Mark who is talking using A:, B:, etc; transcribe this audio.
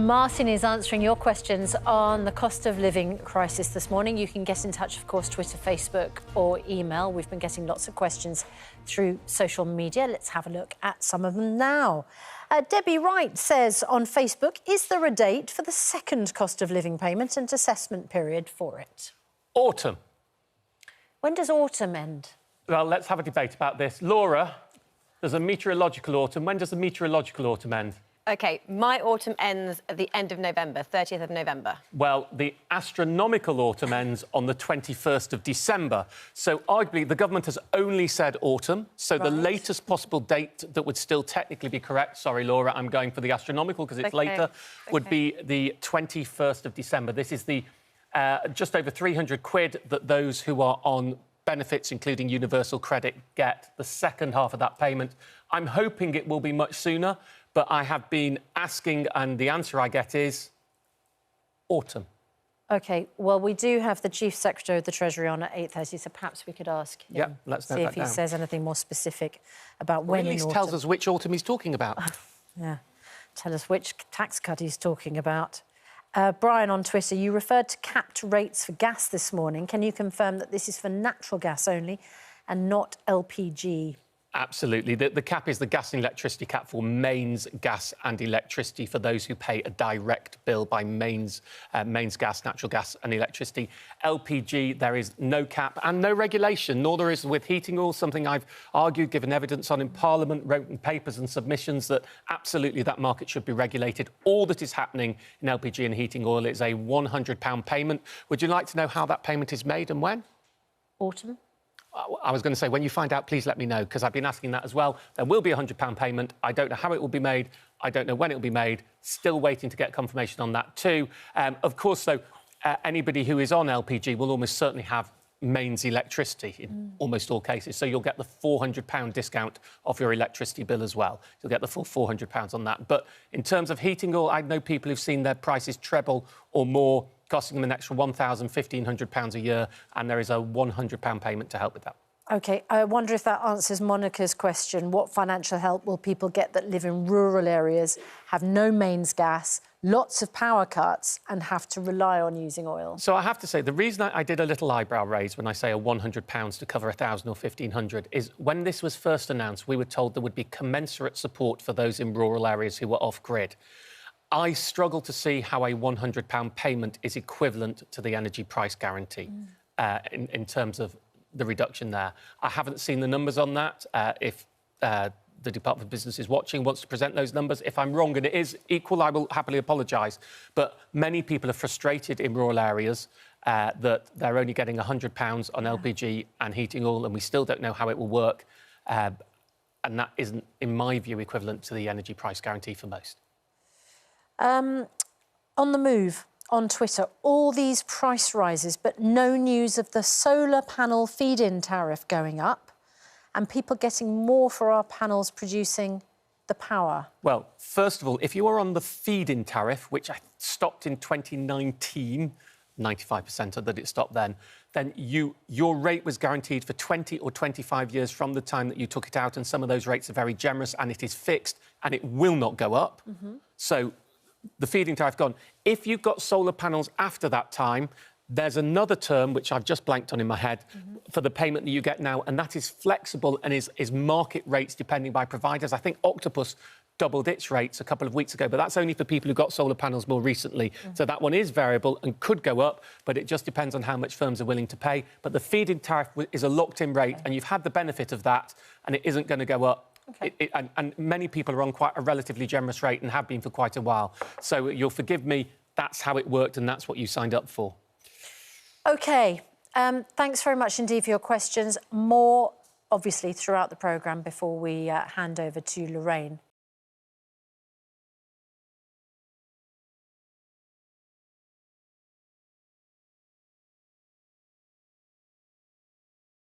A: Martin is answering your questions on the cost of living crisis this morning. You can get in touch, of course, Twitter, Facebook or email. We've been getting lots of questions through social media. Let's have a look at some of them now. Debbie Wright says on Facebook, is there a date for the second cost of living payment and assessment period for it?
B: Autumn.
A: When does autumn end?
B: Well, let's have a debate about this. Laura, there's a meteorological autumn. When does the meteorological autumn end?
C: OK, my autumn ends at the end of November, 30th of November.
B: Well, the astronomical autumn ends on the 21st of December. So, arguably, the government has only said autumn. So the latest possible date that would still technically be correct, sorry, Laura, I'm going for the astronomical because it's later, would be the 21st of December. This is the just over 300 quid that those who are on benefits, including universal credit, get the second half of that payment. I'm hoping it will be much sooner, but I have been asking, and the answer I get is autumn. OK, well, we do have the Chief Secretary of the Treasury on at 8:30, so perhaps we could ask him. Yeah, let's note that down.
A: See if he says anything more specific about when in autumn.
B: Or at least tells us which autumn he's talking about.
A: Yeah, tell us which tax cut he's talking about. Brian on Twitter, you referred to capped rates for gas this morning. Can you confirm that this is for natural gas only and not LPG?
B: Absolutely. The cap is the gas and electricity cap for mains gas and electricity for those who pay a direct bill by mains gas, natural gas and electricity. LPG, there is no cap and no regulation, nor there is with heating oil, something I've argued, given evidence on in Parliament, wrote in papers and submissions that absolutely that market should be regulated. All that is happening in LPG and heating oil is a £100 payment. Would you like to know how that payment is made and when?
A: Autumn.
B: I was going to say, when you find out, please let me know, because I've been asking that as well. There will be a £100 payment. I don't know how it will be made. I don't know when it will be made. Still waiting to get confirmation on that too. Of course, though, anybody who is on LPG will almost certainly have mains electricity in almost all cases. So you'll get the £400 discount off your electricity bill as well. You'll get the full £400 on that. But in terms of heating oil, I know people who've seen their prices treble or more, costing them an extra £1,000, £1,500 a year, and there is a £100 payment to help with that. OK, I wonder if that answers Monica's question. What financial help will people get that live in rural areas, have no mains gas, lots of power cuts and have to rely on using oil? So I have to say, the reason I did a little eyebrow raise when I say a £100 to cover 1,000 or 1,500 is when this was first announced, we were told there would be commensurate support for those in rural areas who were off-grid. I struggle to see how a £100 payment is equivalent to the energy price guarantee in terms of the reduction there. I haven't seen the numbers on that. If the Department of Business is watching, wants to present those numbers, if I'm wrong and it is equal, I will happily apologise. But many people are frustrated in rural areas that they're only getting £100 on LPG and heating oil, and we still don't know how it will work. And that isn't, in my view, equivalent to the energy price guarantee for most. On the move, on Twitter, all these price rises, but no news of the solar panel feed-in tariff going up and people getting more for our panels producing the power. Well, first of all, if you are on the feed-in tariff, which I stopped in 2019, 95% that it stopped then your rate was guaranteed for 20 or 25 years from the time that you took it out, and some of those rates are very generous, and it is fixed, and it will not go up. So the feed-in tariff gone. If you've got solar panels after that time, there's another term, which I've just blanked on in my head, for the payment that you get now, and that is flexible and is market rates depending by providers. I think Octopus doubled its rates a couple of weeks ago, but that's only for people who got solar panels more recently. So that one is variable and could go up, but it just depends on how much firms are willing to pay. But the feed-in tariff is a locked-in rate, and you've had the benefit of that, and it isn't going to go up. And many people are on quite a relatively generous rate and have been for quite a while. So you'll forgive me, that's how it worked and that's what you signed up for. OK. Thanks very much indeed for your questions. More, obviously, throughout the programme before we hand over to Lorraine.